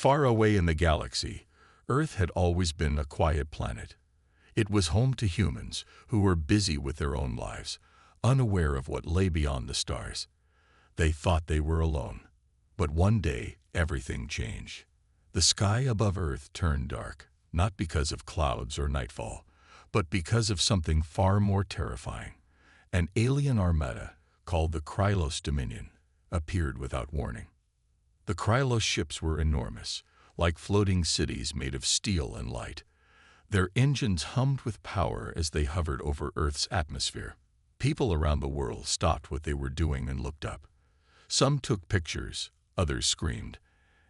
Far away in the galaxy, Earth had always been a quiet planet. It was home to humans who were busy with their own lives, unaware of what lay beyond the stars. They thought they were alone. But one day, everything changed. The sky above Earth turned dark, not because of clouds or nightfall, but because of something far more terrifying. An alien armada, called the Krylos Dominion, appeared without warning. The Krylos ships were enormous, like floating cities made of steel and light. Their engines hummed with power as they hovered over Earth's atmosphere. People around the world stopped what they were doing and looked up. Some took pictures, others screamed,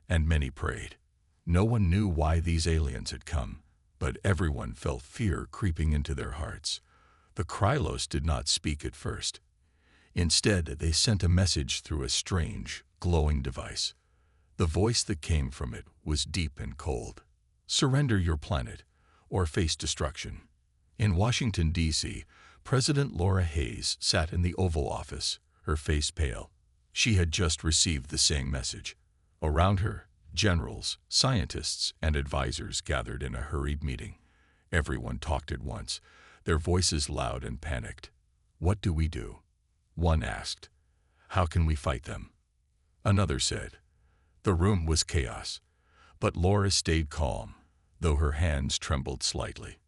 and many prayed. No one knew why these aliens had come, but everyone felt fear creeping into their hearts. The Krylos did not speak at first. Instead, they sent a message through a strange, glowing device. The voice that came from it was deep and cold. Surrender your planet, or face destruction. In Washington, D.C., President Laura Hayes sat in the Oval Office, her face pale. She had just received the same message. Around her, generals, scientists, and advisors gathered in a hurried meeting. Everyone talked at once, their voices loud and panicked. What do we do? One asked. How can we fight them? Another said. The room was chaos, but Laura stayed calm, though her hands trembled slightly.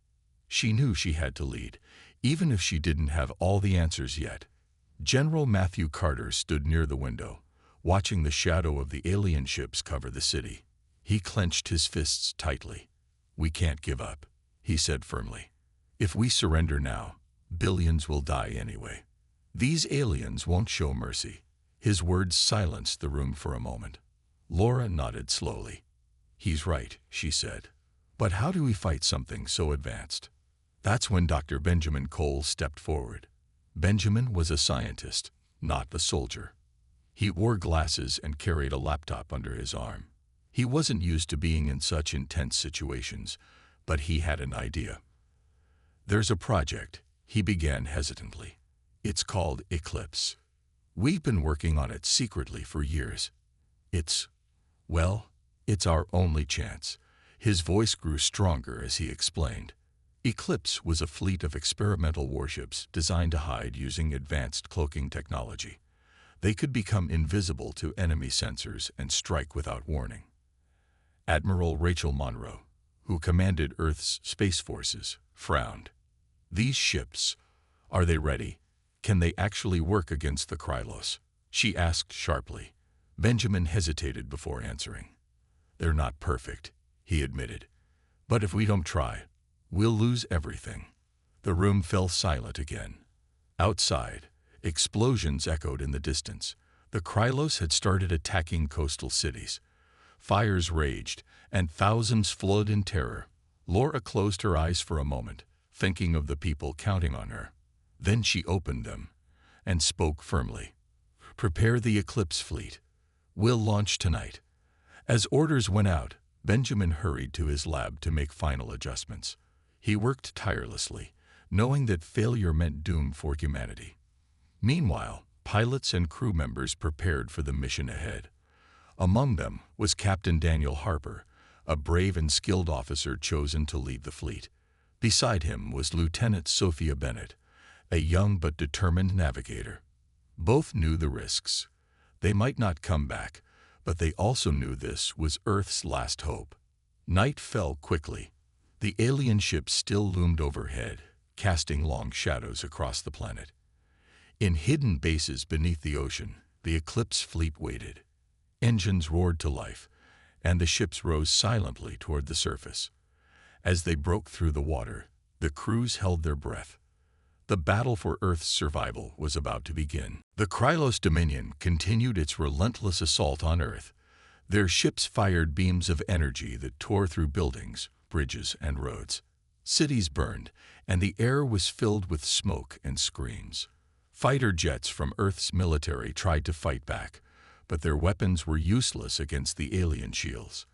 She knew she had to lead, even if she didn't have all the answers yet. General Matthew Carter stood near the window, watching the shadow of the alien ships cover the city. He clenched his fists tightly. We can't give up, he said firmly. If we surrender now, billions will die anyway. These aliens won't show mercy. His words silenced the room for a moment. Laura nodded slowly. He's right, she said. But how do we fight something so advanced? That's when Dr. Benjamin Cole stepped forward. Benjamin was a scientist, not a soldier. He wore glasses and carried a laptop under his arm. He wasn't used to being in such intense situations, but he had an idea. There's a project, he began hesitantly. It's called Eclipse. We've been working on it secretly for years. It's our only chance. His voice grew stronger as he explained. Eclipse was a fleet of experimental warships designed to hide using advanced cloaking technology. They could become invisible to enemy sensors and strike without warning. Admiral Rachel Monroe, who commanded Earth's space forces, frowned. These ships, are they ready? Can they actually work against the Krylos? She asked sharply. Benjamin hesitated before answering. They're not perfect, he admitted. But if we don't try, we'll lose everything. The room fell silent again. Outside, explosions echoed in the distance. The Krylos had started attacking coastal cities. Fires raged, and thousands fled in terror. Laura closed her eyes for a moment, thinking of the people counting on her. Then she opened them and spoke firmly. Prepare the Eclipse fleet. We'll launch tonight. As orders went out, Benjamin hurried to his lab to make final adjustments. He worked tirelessly, knowing that failure meant doom for humanity. Meanwhile, pilots and crew members prepared for the mission ahead. Among them was Captain Daniel Harper, a brave and skilled officer chosen to lead the fleet. Beside him was Lieutenant Sophia Bennett, a young but determined navigator. Both knew the risks. They might not come back, but they also knew this was Earth's last hope. Night fell quickly. The alien ships still loomed overhead, casting long shadows across the planet. In hidden bases beneath the ocean, the Eclipse fleet waited. Engines roared to life, and the ships rose silently toward the surface. As they broke through the water, the crews held their breath. The battle for Earth's survival was about to begin. The Krylos Dominion continued its relentless assault on Earth. Their ships fired beams of energy that tore through buildings, bridges, and roads. Cities burned, and the air was filled with smoke and screams. Fighter jets from Earth's military tried to fight back, but their weapons were useless against the alien shields.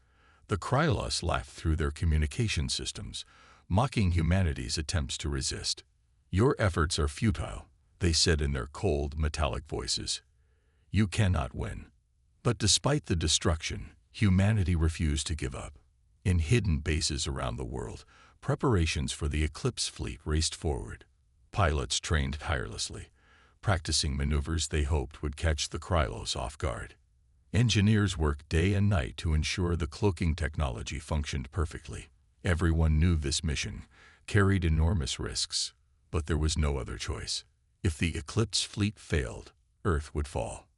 The Krylos laughed through their communication systems, mocking humanity's attempts to resist. Your efforts are futile, they said in their cold, metallic voices. You cannot win. But despite the destruction, Humanity refused to give up. In hidden bases around the world, preparations for the Eclipse fleet raced forward. Pilots trained tirelessly, practicing maneuvers they hoped would catch the Krylos off guard. Engineers worked day and night to ensure the cloaking technology functioned perfectly. Everyone knew this mission carried enormous risks, but there was no other choice. If the Eclipse fleet failed, Earth would fall.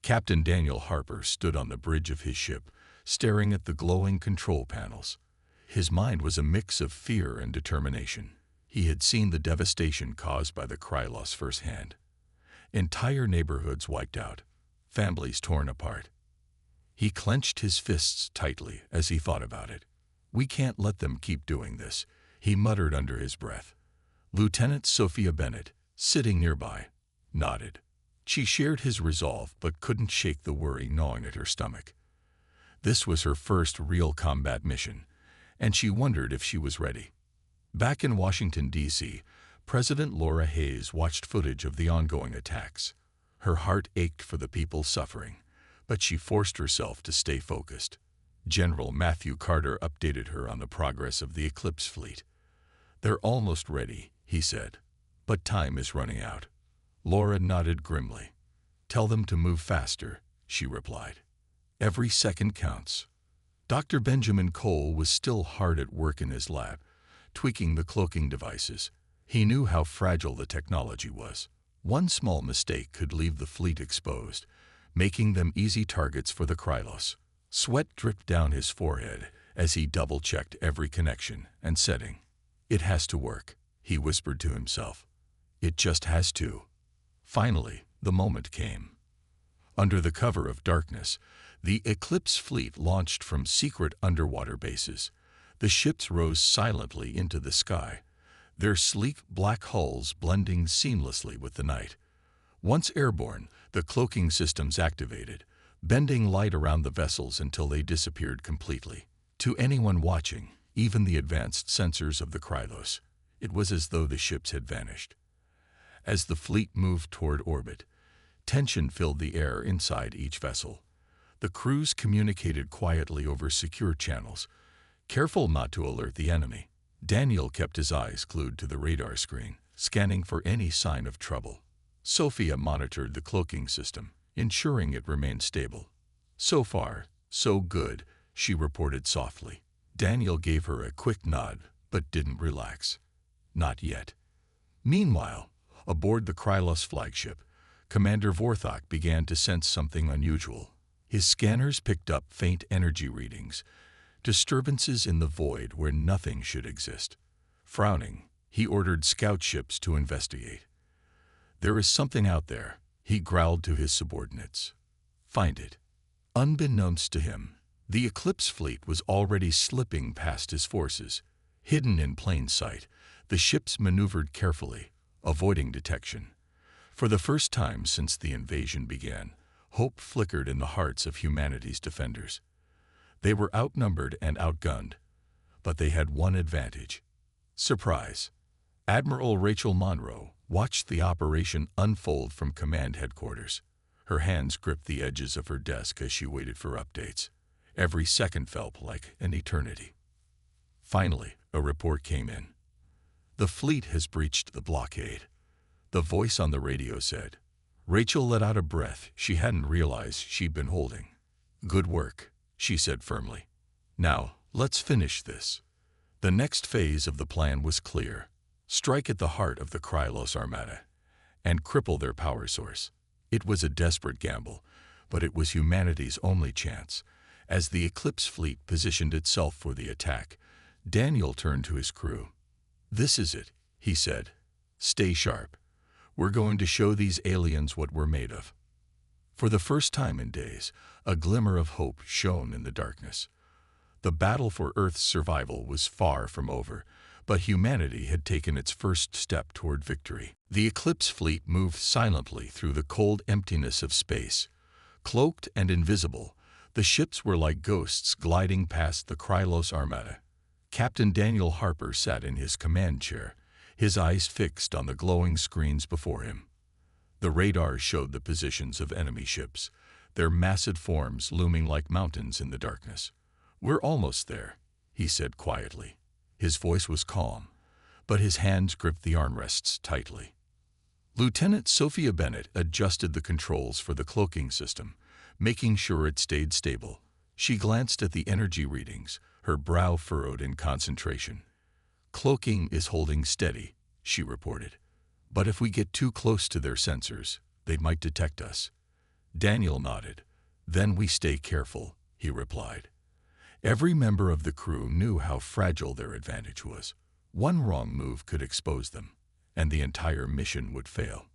Captain Daniel Harper stood on the bridge of his ship, staring at the glowing control panels. His mind was a mix of fear and determination. He had seen the devastation caused by the Krylos firsthand. Entire neighborhoods wiped out, families torn apart. He clenched his fists tightly as he thought about it. "We can't let them keep doing this," he muttered under his breath. Lieutenant Sophia Bennett, sitting nearby, nodded. She shared his resolve but couldn't shake the worry gnawing at her stomach. This was her first real combat mission, and she wondered if she was ready. Back in Washington, D.C., President Laura Hayes watched footage of the ongoing attacks. Her heart ached for the people suffering, but she forced herself to stay focused. General Matthew Carter updated her on the progress of the Eclipse fleet. "They're almost ready," he said, "but time is running out." Laura nodded grimly. "Tell them to move faster," she replied. "Every second counts." Dr. Benjamin Cole was still hard at work in his lab, tweaking the cloaking devices. He knew how fragile the technology was. One small mistake could leave the fleet exposed, making them easy targets for the Krylos. Sweat dripped down his forehead as he double-checked every connection and setting. "It has to work," he whispered to himself. "It just has to." Finally, the moment came. Under the cover of darkness, the Eclipse fleet launched from secret underwater bases. The ships rose silently into the sky, their sleek black hulls blending seamlessly with the night. Once airborne, the cloaking systems activated, bending light around the vessels until they disappeared completely. To anyone watching, even the advanced sensors of the Krylos, it was as though the ships had vanished. As the fleet moved toward orbit, tension filled the air inside each vessel. The crews communicated quietly over secure channels, careful not to alert the enemy. Daniel kept his eyes glued to the radar screen, scanning for any sign of trouble. Sophia monitored the cloaking system, ensuring it remained stable. "So far, so good," she reported softly. Daniel gave her a quick nod, but didn't relax. Not yet. Meanwhile, aboard the Krylos flagship, Commander Vorthok began to sense something unusual. His scanners picked up faint energy readings, disturbances in the void where nothing should exist. Frowning, he ordered scout ships to investigate. "There is something out there," he growled to his subordinates. "Find it." Unbeknownst to him, the Eclipse fleet was already slipping past his forces. Hidden in plain sight, the ships maneuvered carefully, avoiding detection. For the first time since the invasion began, hope flickered in the hearts of humanity's defenders. They were outnumbered and outgunned, but they had one advantage: surprise. Admiral Rachel Monroe watched the operation unfold from command headquarters. Her hands gripped the edges of her desk as she waited for updates. Every second felt like an eternity. Finally, a report came in. "The fleet has breached the blockade," the voice on the radio said. Rachel let out a breath she hadn't realized she'd been holding. "Good work," she said firmly. "Now, let's finish this." The next phase of the plan was clear: strike at the heart of the Krylos Armada and cripple their power source. It was a desperate gamble, but it was humanity's only chance. As the Eclipse fleet positioned itself for the attack, Daniel turned to his crew. "This is it," he said. "Stay sharp. We're going to show these aliens what we're made of." For the first time in days, a glimmer of hope shone in the darkness. The battle for Earth's survival was far from over, but humanity had taken its first step toward victory. The Eclipse fleet moved silently through the cold emptiness of space. Cloaked and invisible, the ships were like ghosts gliding past the Krylos Armada. Captain Daniel Harper sat in his command chair, his eyes fixed on the glowing screens before him. The radar showed the positions of enemy ships, their massive forms looming like mountains in the darkness. "We're almost there," he said quietly. His voice was calm, but his hands gripped the armrests tightly. Lieutenant Sophia Bennett adjusted the controls for the cloaking system, making sure it stayed stable. She glanced at the energy readings, her brow furrowed in concentration. "Cloaking is holding steady," she reported. "But if we get too close to their sensors, they might detect us." Daniel nodded. "Then we stay careful," he replied. Every member of the crew knew how fragile their advantage was. One wrong move could expose them, and the entire mission would fail.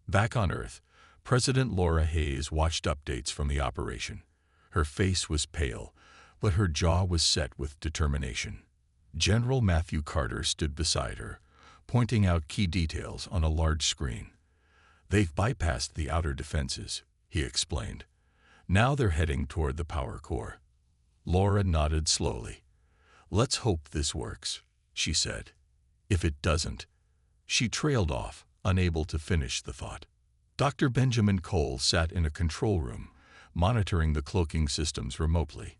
Back on Earth, President Laura Hayes watched updates from the operation. Her face was pale, but her jaw was set with determination. General Matthew Carter stood beside her, pointing out key details on a large screen. "They've bypassed the outer defenses," he explained. "Now they're heading toward the power core." Laura nodded slowly. "Let's hope this works," she said. "If it doesn't—" She trailed off, unable to finish the thought. Dr. Benjamin Cole sat in a control room, monitoring the cloaking systems remotely.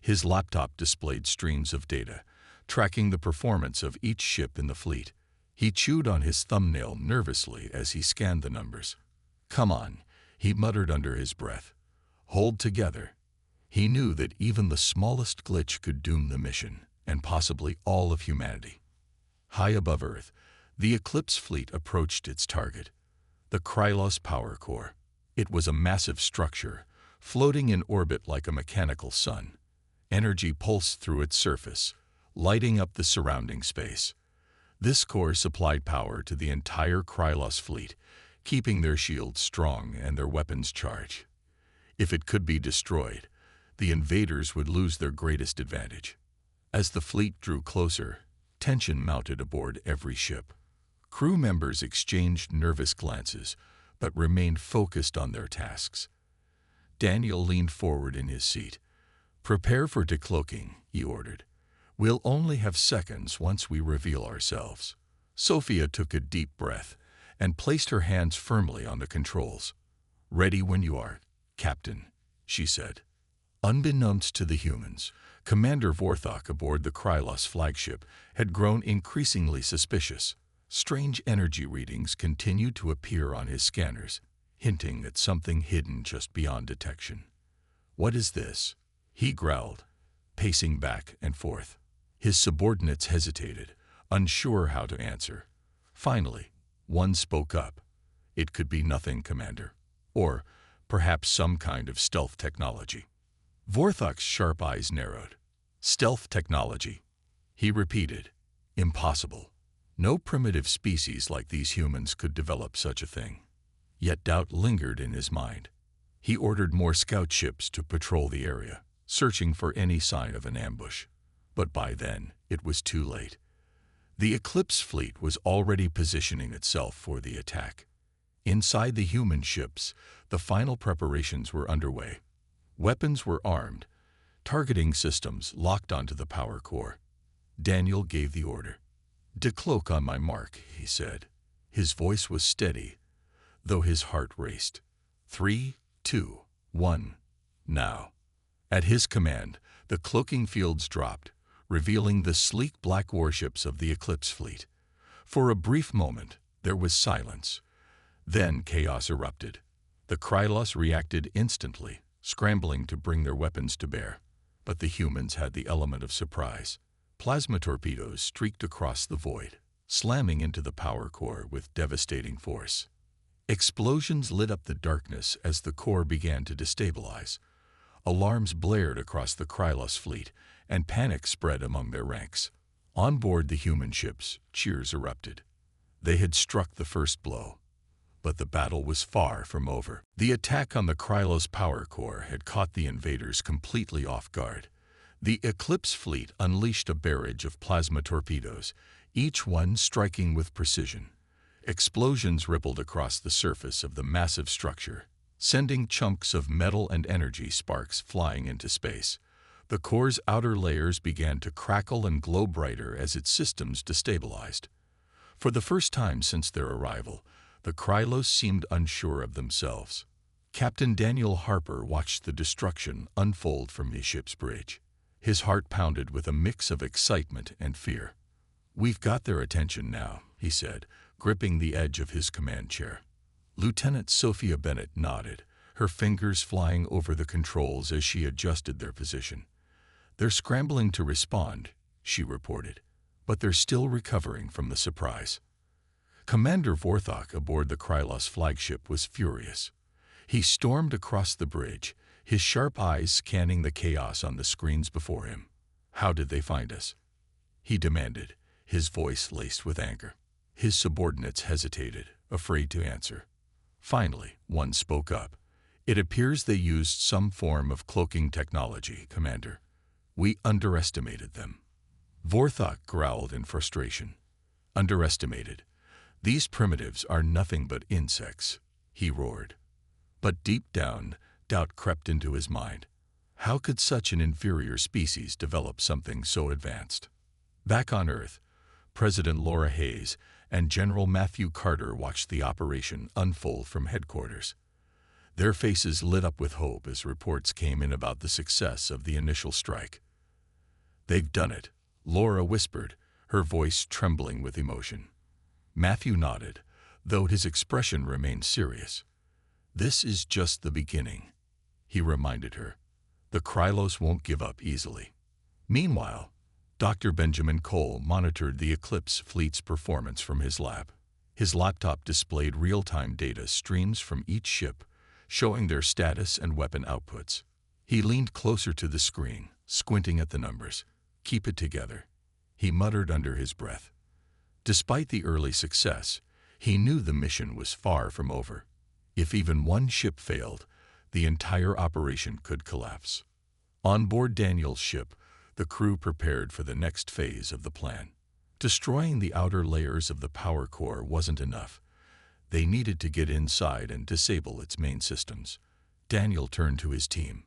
His laptop displayed streams of data, tracking the performance of each ship in the fleet. He chewed on his thumbnail nervously as he scanned the numbers. "Come on," he muttered under his breath. "Hold together." He knew that even the smallest glitch could doom the mission, and possibly all of humanity. High above Earth, the Eclipse fleet approached its target, the Krylos power core. It was a massive structure, floating in orbit like a mechanical sun. Energy pulsed through its surface, lighting up the surrounding space. This core supplied power to the entire Krylos fleet, keeping their shields strong and their weapons charged. If it could be destroyed, the invaders would lose their greatest advantage. As the fleet drew closer, tension mounted aboard every ship. Crew members exchanged nervous glances, but remained focused on their tasks. Daniel leaned forward in his seat. "Prepare for decloaking," he ordered. "We'll only have seconds once we reveal ourselves." Sophia took a deep breath and placed her hands firmly on the controls. "Ready when you are, Captain," she said. Unbeknownst to the humans, Commander Vorthok aboard the Krylos flagship had grown increasingly suspicious. Strange energy readings continued to appear on his scanners, hinting at something hidden just beyond detection. "What is this?" he growled, pacing back and forth. His subordinates hesitated, unsure how to answer. Finally, one spoke up. "It could be nothing, Commander. Or perhaps some kind of stealth technology." Vorthok's sharp eyes narrowed. "Stealth technology," he repeated. "Impossible. No primitive species like these humans could develop such a thing." Yet doubt lingered in his mind. He ordered more scout ships to patrol the area, searching for any sign of an ambush. But by then, it was too late. The Eclipse fleet was already positioning itself for the attack. Inside the human ships, the final preparations were underway. Weapons were armed, targeting systems locked onto the power core. Daniel gave the order. "Decloak on my mark," he said. His voice was steady, though his heart raced. 3, 2, 1, now. At his command, the cloaking fields dropped, revealing the sleek black warships of the Eclipse fleet. For a brief moment, there was silence. Then chaos erupted. The Krylos reacted instantly, scrambling to bring their weapons to bear. But the humans had the element of surprise. Plasma torpedoes streaked across the void, slamming into the power core with devastating force. Explosions lit up the darkness as the core began to destabilize. Alarms blared across the Krylos fleet, and panic spread among their ranks. On board the human ships, cheers erupted. They had struck the first blow. But the battle was far from over. The attack on the Krylos power core had caught the invaders completely off guard. The Eclipse fleet unleashed a barrage of plasma torpedoes, each one striking with precision. Explosions rippled across the surface of the massive structure, sending chunks of metal and energy sparks flying into space. The core's outer layers began to crackle and glow brighter as its systems destabilized. For the first time since their arrival, the Krylos seemed unsure of themselves. Captain Daniel Harper watched the destruction unfold from his ship's bridge. His heart pounded with a mix of excitement and fear. "We've got their attention now," he said, gripping the edge of his command chair. Lieutenant Sophia Bennett nodded, her fingers flying over the controls as she adjusted their position. "They're scrambling to respond," she reported, "but they're still recovering from the surprise." Commander Vorthok aboard the Krylos flagship was furious. He stormed across the bridge, his sharp eyes scanning the chaos on the screens before him. "How did they find us?" he demanded, his voice laced with anger. His subordinates hesitated, afraid to answer. Finally, one spoke up. "It appears they used some form of cloaking technology, Commander. We underestimated them." Vorthok growled in frustration. "Underestimated? These primitives are nothing but insects," he roared. But deep down, doubt crept into his mind. How could such an inferior species develop something so advanced? Back on Earth, President Laura Hayes and General Matthew Carter watched the operation unfold from headquarters. Their faces lit up with hope as reports came in about the success of the initial strike. "They've done it," Laura whispered, her voice trembling with emotion. Matthew nodded, though his expression remained serious. "This is just the beginning," he reminded her. "The Krylos won't give up easily." Meanwhile, Dr. Benjamin Cole monitored the Eclipse fleet's performance from his lab. His laptop displayed real-time data streams from each ship, showing their status and weapon outputs. He leaned closer to the screen, squinting at the numbers. "Keep it together," he muttered under his breath. Despite the early success, he knew the mission was far from over. If even one ship failed, the entire operation could collapse. On board Daniel's ship, the crew prepared for the next phase of the plan. Destroying the outer layers of the power core wasn't enough. They needed to get inside and disable its main systems. Daniel turned to his team.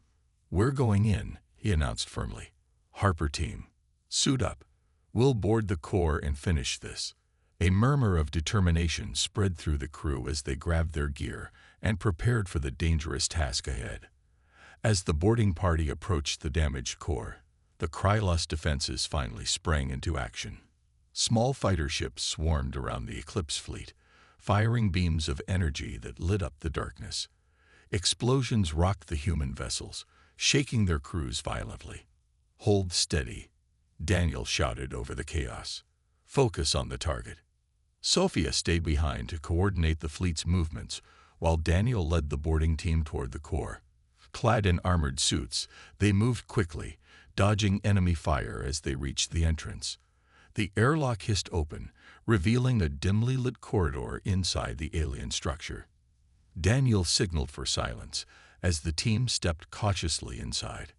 "We're going in," he announced firmly. "Harper team, suit up. We'll board the core and finish this." A murmur of determination spread through the crew as they grabbed their gear and prepared for the dangerous task ahead. As the boarding party approached the damaged core, the Krylos defenses finally sprang into action. Small fighter ships swarmed around the Eclipse fleet, firing beams of energy that lit up the darkness. Explosions rocked the human vessels, shaking their crews violently. "Hold steady," Daniel shouted over the chaos. "Focus on the target." Sophia stayed behind to coordinate the fleet's movements, while Daniel led the boarding team toward the core. Clad in armored suits, they moved quickly, dodging enemy fire as they reached the entrance. The airlock hissed open, revealing a dimly lit corridor inside the alien structure. Daniel signaled for silence as the team stepped cautiously inside.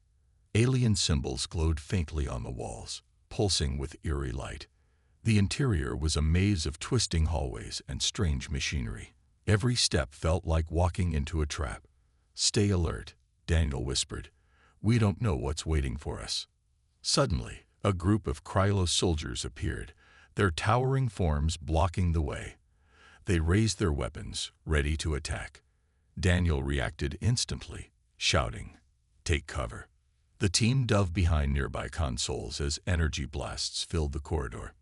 Alien symbols glowed faintly on the walls, pulsing with eerie light. The interior was a maze of twisting hallways and strange machinery. Every step felt like walking into a trap. "Stay alert," Daniel whispered. "We don't know what's waiting for us." Suddenly, a group of Krylos soldiers appeared, their towering forms blocking the way. They raised their weapons, ready to attack. Daniel reacted instantly, shouting, "Take cover." The team dove behind nearby consoles as energy blasts filled the corridor.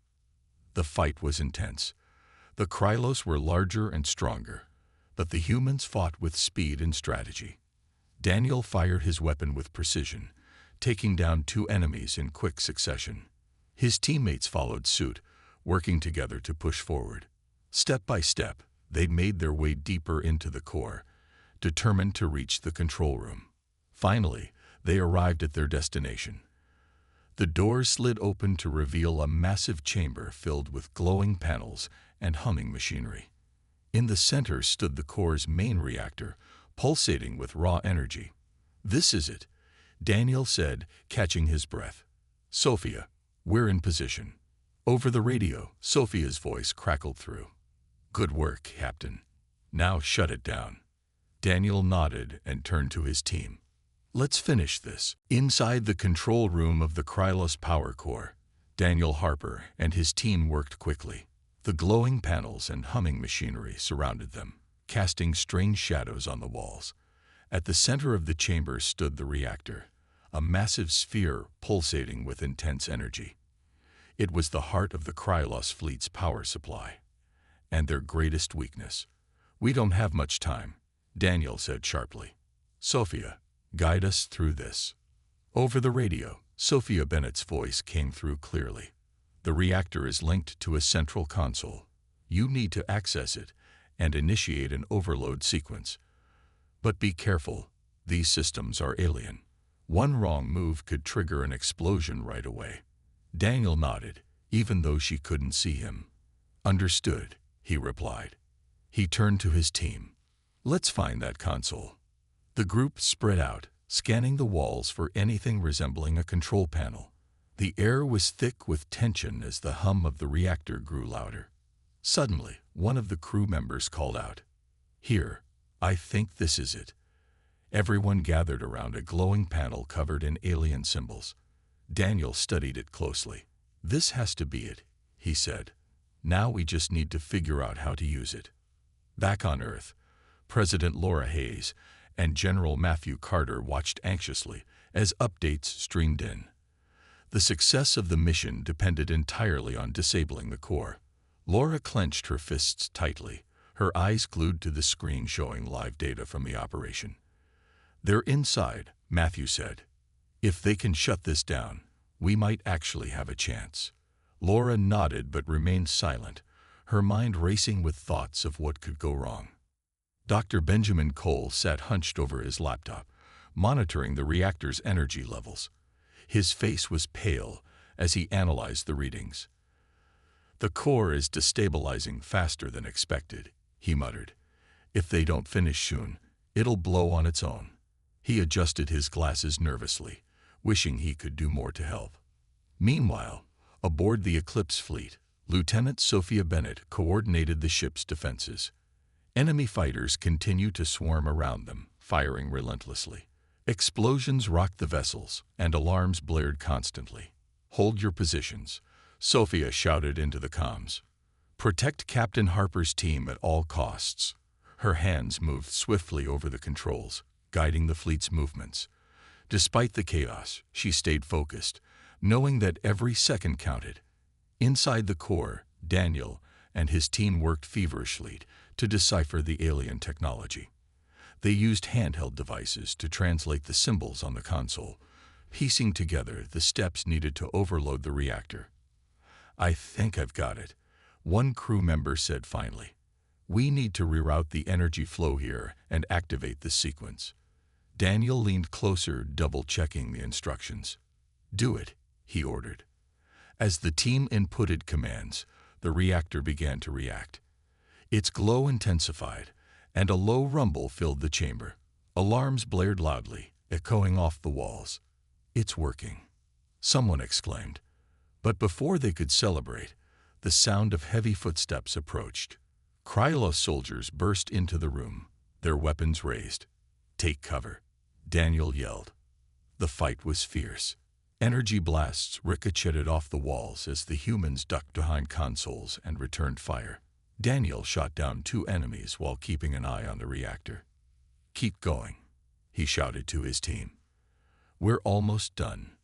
The fight was intense. The Krylos were larger and stronger, but the humans fought with speed and strategy. Daniel fired his weapon with precision, taking down 2 enemies in quick succession. His teammates followed suit, working together to push forward. Step by step, they made their way deeper into the core, determined to reach the control room. Finally, they arrived at their destination. The doors slid open to reveal a massive chamber filled with glowing panels and humming machinery. In the center stood the core's main reactor, pulsating with raw energy. "This is it," Daniel said, catching his breath. "Sophia, we're in position." Over the radio, Sophia's voice crackled through. "Good work, Captain. Now shut it down." Daniel nodded and turned to his team. "Let's finish this." Inside the control room of the Krylos power core, Daniel Harper and his team worked quickly. The glowing panels and humming machinery surrounded them, casting strange shadows on the walls. At the center of the chamber stood the reactor, a massive sphere pulsating with intense energy. It was the heart of the Krylos fleet's power supply, and their greatest weakness. "We don't have much time," Daniel said sharply. "Sophia, guide us through this." Over the radio, Sophia Bennett's voice came through clearly. "The reactor is linked to a central console. You need to access it and initiate an overload sequence. But be careful, these systems are alien. One wrong move could trigger an explosion right away." Daniel nodded, even though she couldn't see him. "Understood," he replied. He turned to his team. "Let's find that console." The group spread out, scanning the walls for anything resembling a control panel. The air was thick with tension as the hum of the reactor grew louder. Suddenly, one of the crew members called out, "Here, I think this is it." Everyone gathered around a glowing panel covered in alien symbols. Daniel studied it closely. "This has to be it," he said. "Now we just need to figure out how to use it." Back on Earth, President Laura Hayes and General Matthew Carter watched anxiously as updates streamed in. The success of the mission depended entirely on disabling the core. Laura clenched her fists tightly, her eyes glued to the screen showing live data from the operation. "They're inside," Matthew said. "If they can shut this down, we might actually have a chance." Laura nodded but remained silent, her mind racing with thoughts of what could go wrong. Dr. Benjamin Cole sat hunched over his laptop, monitoring the reactor's energy levels. His face was pale as he analyzed the readings. "The core is destabilizing faster than expected," he muttered. "If they don't finish soon, it'll blow on its own." He adjusted his glasses nervously, wishing he could do more to help. Meanwhile, aboard the Eclipse fleet, Lieutenant Sophia Bennett coordinated the ship's defenses. Enemy fighters continued to swarm around them, firing relentlessly. Explosions rocked the vessels, and alarms blared constantly. "Hold your positions," Sophia shouted into the comms. "Protect Captain Harper's team at all costs." Her hands moved swiftly over the controls, guiding the fleet's movements. Despite the chaos, she stayed focused, knowing that every second counted. Inside the core, Daniel and his team worked feverishly to decipher the alien technology. They used handheld devices to translate the symbols on the console, piecing together the steps needed to overload the reactor. "I think I've got it," one crew member said finally. "We need to reroute the energy flow here and activate the sequence." Daniel leaned closer, double-checking the instructions. "Do it," he ordered. As the team inputted commands, the reactor began to react. Its glow intensified, and a low rumble filled the chamber. Alarms blared loudly, echoing off the walls. "It's working," someone exclaimed. But before they could celebrate, the sound of heavy footsteps approached. Krylos soldiers burst into the room, their weapons raised. "Take cover," Daniel yelled. The fight was fierce. Energy blasts ricocheted off the walls as the humans ducked behind consoles and returned fire. Daniel shot down 2 enemies while keeping an eye on the reactor. "Keep going," he shouted to his team. "We're almost done."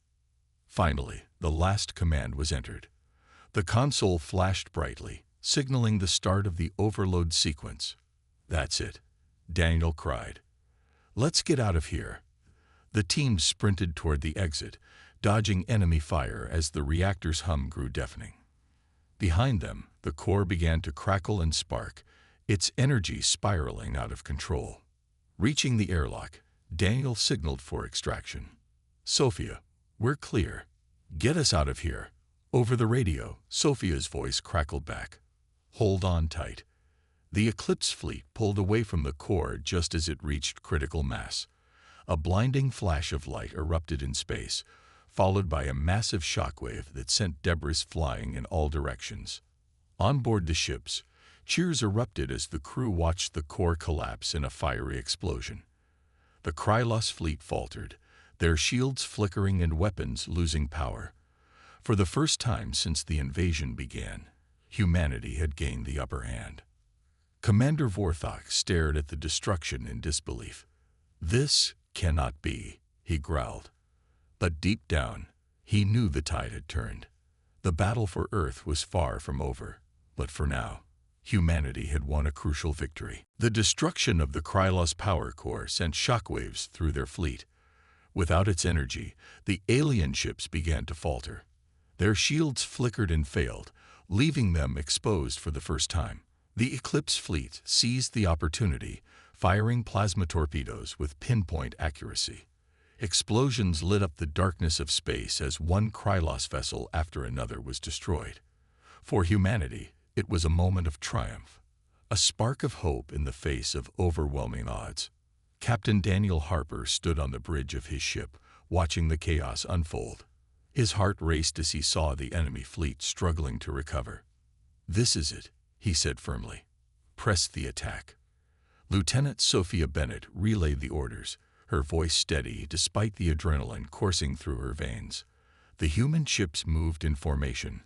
Finally, the last command was entered. The console flashed brightly, signaling the start of the overload sequence. "That's it," Daniel cried. "Let's get out of here." The team sprinted toward the exit, dodging enemy fire as the reactor's hum grew deafening. Behind them, the core began to crackle and spark, its energy spiraling out of control. Reaching the airlock, Daniel signaled for extraction. "Sophia, we're clear. Get us out of here." Over the radio, Sophia's voice crackled back. "Hold on tight." The Eclipse fleet pulled away from the core just as it reached critical mass. A blinding flash of light erupted in space, followed by a massive shockwave that sent debris flying in all directions. On board the ships, cheers erupted as the crew watched the core collapse in a fiery explosion. The Krylos fleet faltered, their shields flickering and weapons losing power. For the first time since the invasion began, humanity had gained the upper hand. Commander Vorthok stared at the destruction in disbelief. "This cannot be," he growled. But deep down, he knew the tide had turned. The battle for Earth was far from over, but for now, humanity had won a crucial victory. The destruction of the Krylos power core sent shockwaves through their fleet. Without its energy, the alien ships began to falter. Their shields flickered and failed, leaving them exposed for the first time. The Eclipse fleet seized the opportunity, firing plasma torpedoes with pinpoint accuracy. Explosions lit up the darkness of space as one Krylos vessel after another was destroyed. For humanity, it was a moment of triumph, a spark of hope in the face of overwhelming odds. Captain Daniel Harper stood on the bridge of his ship, watching the chaos unfold. His heart raced as he saw the enemy fleet struggling to recover. "This is it," he said firmly. "Press the attack." Lieutenant Sophia Bennett relayed the orders, her voice steady despite the adrenaline coursing through her veins. The human ships moved in formation,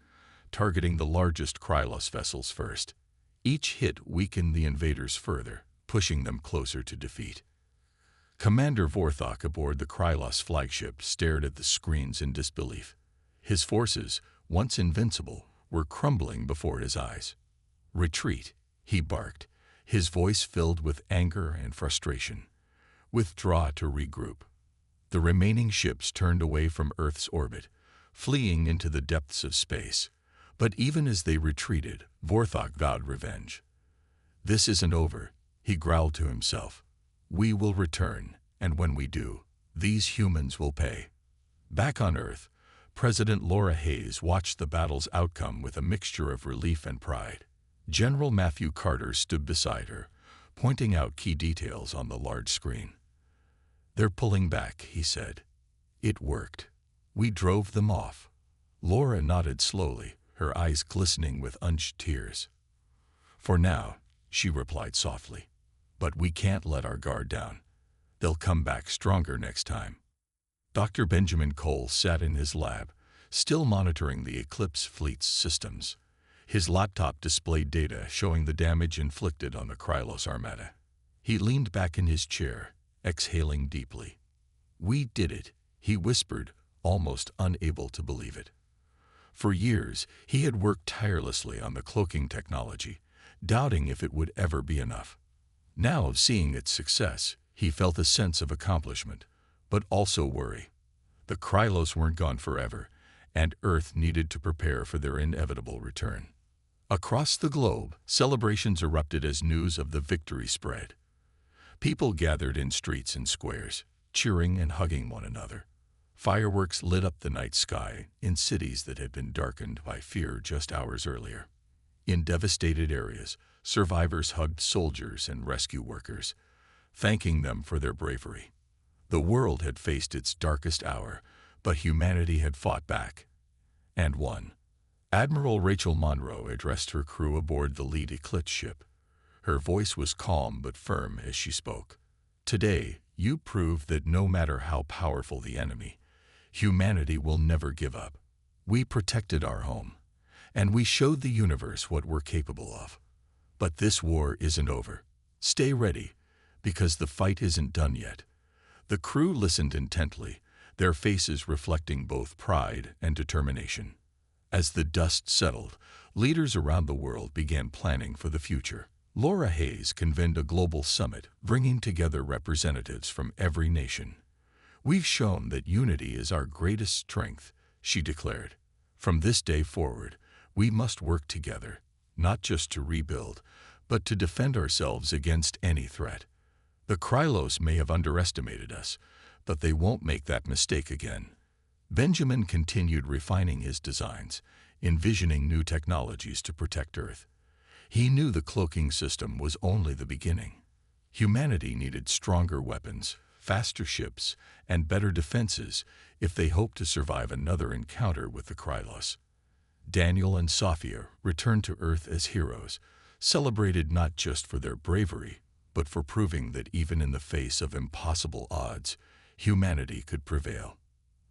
targeting the largest Krylos vessels first. Each hit weakened the invaders further, pushing them closer to defeat. Commander Vorthok aboard the Krylos flagship stared at the screens in disbelief. His forces, once invincible, were crumbling before his eyes. "Retreat," he barked, his voice filled with anger and frustration. "Withdraw to regroup." The remaining ships turned away from Earth's orbit, fleeing into the depths of space. But even as they retreated, Vorthok vowed revenge. "This isn't over," he growled to himself. "We will return, and when we do, these humans will pay." Back on Earth, President Laura Hayes watched the battle's outcome with a mixture of relief and pride. General Matthew Carter stood beside her, pointing out key details on the large screen. "They're pulling back," he said. "It worked. We drove them off." Laura nodded slowly, her eyes glistening with unshed tears. "For now," she replied softly. "But we can't let our guard down. They'll come back stronger next time." Dr. Benjamin Cole sat in his lab, still monitoring the Eclipse fleet's systems. His laptop displayed data showing the damage inflicted on the Krylos Armada. He leaned back in his chair, exhaling deeply. "We did it," he whispered, almost unable to believe it. For years, he had worked tirelessly on the cloaking technology, doubting if it would ever be enough. Now, seeing its success, he felt a sense of accomplishment, but also worry. The Krylos weren't gone forever, and Earth needed to prepare for their inevitable return. Across the globe, celebrations erupted as news of the victory spread. People gathered in streets and squares, cheering and hugging one another. Fireworks lit up the night sky in cities that had been darkened by fear just hours earlier. In devastated areas, survivors hugged soldiers and rescue workers, thanking them for their bravery. The world had faced its darkest hour, but humanity had fought back and won. Admiral Rachel Monroe addressed her crew aboard the lead Eclipse ship. Her voice was calm but firm as she spoke. "Today, you proved that no matter how powerful the enemy, humanity will never give up. We protected our home, and we showed the universe what we're capable of. But this war isn't over. Stay ready, because the fight isn't done yet." The crew listened intently, their faces reflecting both pride and determination. As the dust settled, leaders around the world began planning for the future. Laura Hayes convened a global summit, bringing together representatives from every nation. "We've shown that unity is our greatest strength," she declared. "From this day forward, we must work together, not just to rebuild, but to defend ourselves against any threat. The Krylos may have underestimated us, but they won't make that mistake again." Benjamin continued refining his designs, envisioning new technologies to protect Earth. He knew the cloaking system was only the beginning. Humanity needed stronger weapons, faster ships, and better defenses if they hoped to survive another encounter with the Krylos. Daniel and Sophia returned to Earth as heroes, celebrated not just for their bravery, but for proving that even in the face of impossible odds, humanity could prevail.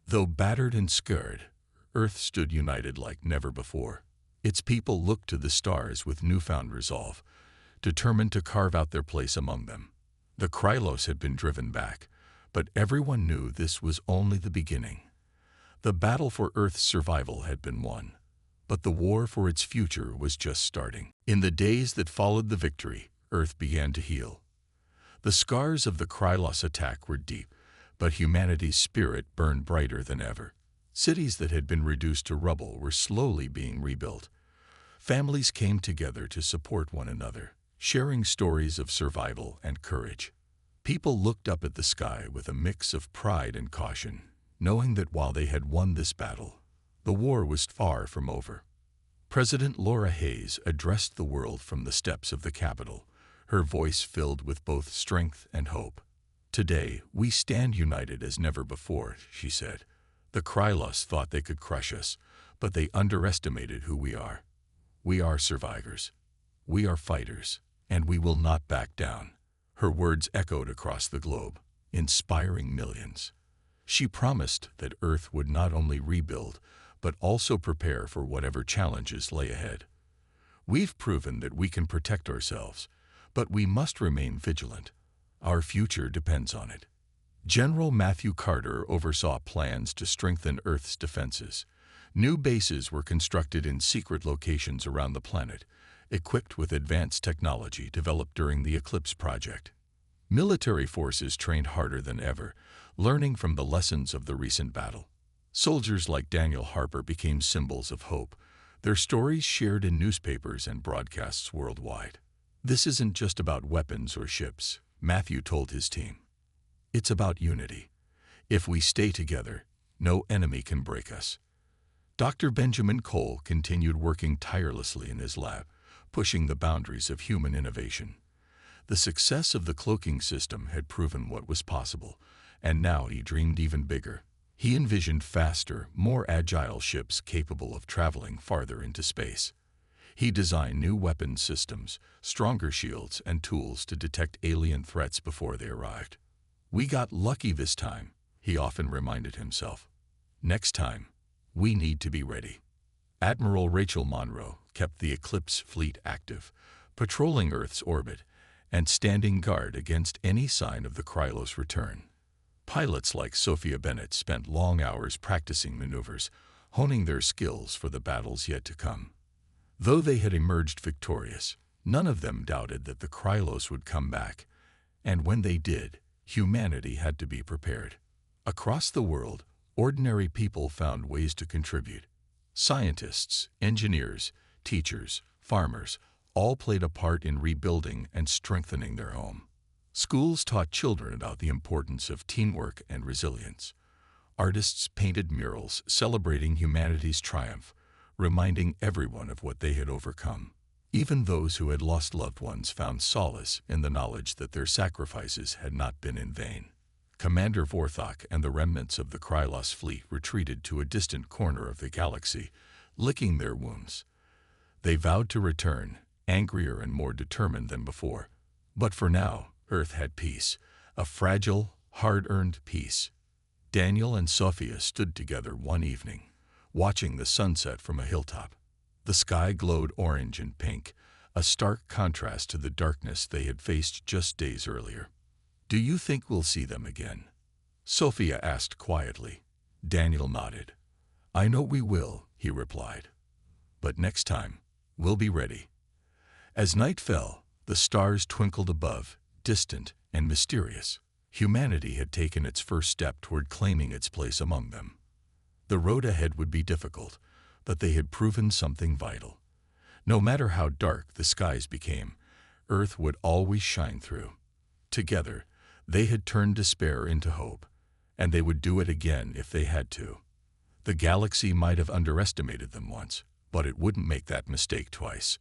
Though battered and scarred, Earth stood united like never before. Its people looked to the stars with newfound resolve, determined to carve out their place among them. The Krylos had been driven back, but everyone knew this was only the beginning. The battle for Earth's survival had been won, but the war for its future was just starting. In the days that followed the victory, Earth began to heal. The scars of the Krylos attack were deep, but humanity's spirit burned brighter than ever. Cities that had been reduced to rubble were slowly being rebuilt. Families came together to support one another, sharing stories of survival and courage. People looked up at the sky with a mix of pride and caution, knowing that while they had won this battle, the war was far from over. President Laura Hayes addressed the world from the steps of the Capitol, her voice filled with both strength and hope. "Today, we stand united as never before," she said. "The Krylos thought they could crush us, but they underestimated who we are. We are survivors. We are fighters, and we will not back down." Her words echoed across the globe, inspiring millions. She promised that Earth would not only rebuild, but also prepare for whatever challenges lay ahead. "We've proven that we can protect ourselves, but we must remain vigilant. Our future depends on it." General Matthew Carter oversaw plans to strengthen Earth's defenses. New bases were constructed in secret locations around the planet, equipped with advanced technology developed during the Eclipse project. Military forces trained harder than ever, learning from the lessons of the recent battle. Soldiers like Daniel Harper became symbols of hope, their stories shared in newspapers and broadcasts worldwide. "This isn't just about weapons or ships," Matthew told his team. "It's about unity. If we stay together, no enemy can break us." Dr. Benjamin Cole continued working tirelessly in his lab, pushing the boundaries of human innovation. The success of the cloaking system had proven what was possible, and now he dreamed even bigger. He envisioned faster, more agile ships capable of traveling farther into space. He designed new weapons systems, stronger shields, and tools to detect alien threats before they arrived. "We got lucky this time," he often reminded himself. "Next time, we need to be ready." Admiral Rachel Monroe kept the Eclipse fleet active, patrolling Earth's orbit and standing guard against any sign of the Krylos' return. Pilots like Sophia Bennett spent long hours practicing maneuvers, honing their skills for the battles yet to come. Though they had emerged victorious, none of them doubted that the Krylos would come back, and when they did, humanity had to be prepared. Across the world, ordinary people found ways to contribute. Scientists, engineers, teachers, farmers, all played a part in rebuilding and strengthening their home. Schools taught children about the importance of teamwork and resilience. Artists painted murals celebrating humanity's triumph, reminding everyone of what they had overcome. Even those who had lost loved ones found solace in the knowledge that their sacrifices had not been in vain. Commander Vorthok and the remnants of the Krylos fleet retreated to a distant corner of the galaxy, licking their wounds. They vowed to return, angrier and more determined than before. But for now, Earth had peace, a fragile, hard-earned peace. Daniel and Sophia stood together one evening, watching the sunset from a hilltop. The sky glowed orange and pink, a stark contrast to the darkness they had faced just days earlier. "Do you think we'll see them again?" Sophia asked quietly. Daniel nodded. "I know we will," he replied. "But next time, we'll be ready." As night fell, the stars twinkled above, distant and mysterious. Humanity had taken its first step toward claiming its place among them. The road ahead would be difficult, but they had proven something vital. No matter how dark the skies became, Earth would always shine through. Together, they had turned despair into hope, and they would do it again if they had to. The galaxy might have underestimated them once, but it wouldn't make that mistake twice.